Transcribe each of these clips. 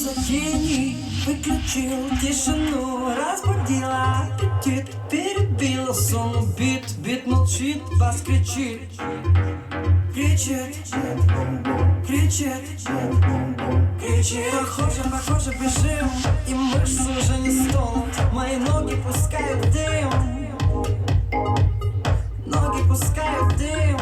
за гений? Выключил тишину, разбудила аппетит, перебила сон убит. Бит молчит, бас кричит, кричит, кричит, кричит. Похоже, бежим, и мышцы уже не стонут. Мои ноги пускают дым, ноги пускают дым,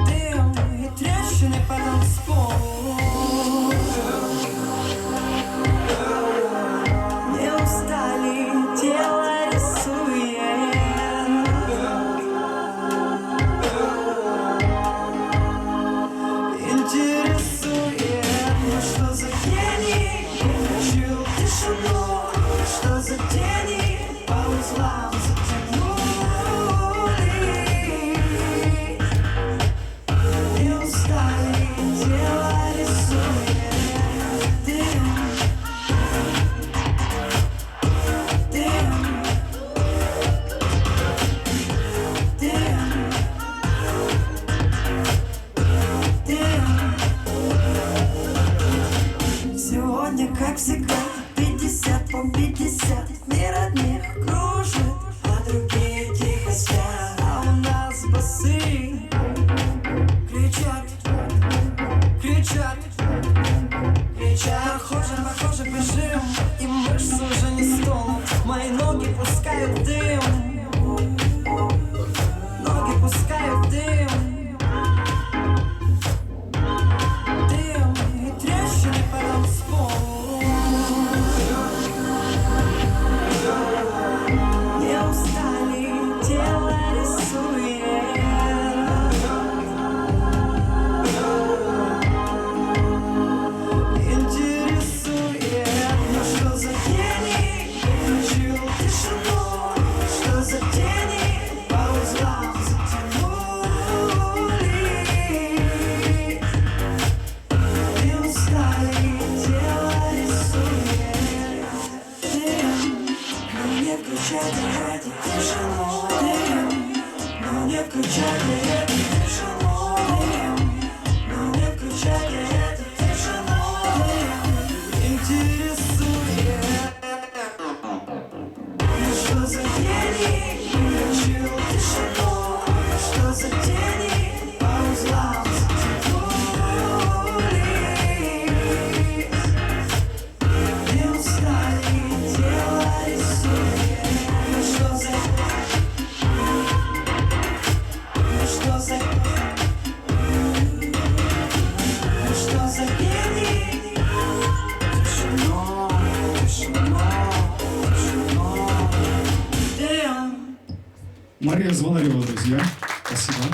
дым и трещины по танцполу. Не устали, тело рисует. Интересует, ну что за гений? Включил тишину. Что за тени по узлам затянули? Не устали, тело рисует дым, дым, дым, дым. Сегодня, как всегда, 50 по 50. Мир одних кружит, а другие тихо спят. А у нас басы кричат, кричат, кричат. Похоже, бежим, и мышцы уже не стонут. Мои ноги пускают дым, ноги пускают дым, дым и трещины по танцполу. Не устали, тело рисует. Интересует, ну что за гений? Включил тишину. Что за тени по узлам затянули? Не устали, тело рисует дым. Ну не включай эту тишину, дым. Ну не включай эту тишину, дым. Ну не включай эту тишину, дым. Интересует, ну что за гений? Включил тишину. Что за тени по узлам затянули? Не устали, тело рисует. Ну что за гений? Тишину, тишину, тишину. Damn. Мария Звонарева, друзья. Спасибо.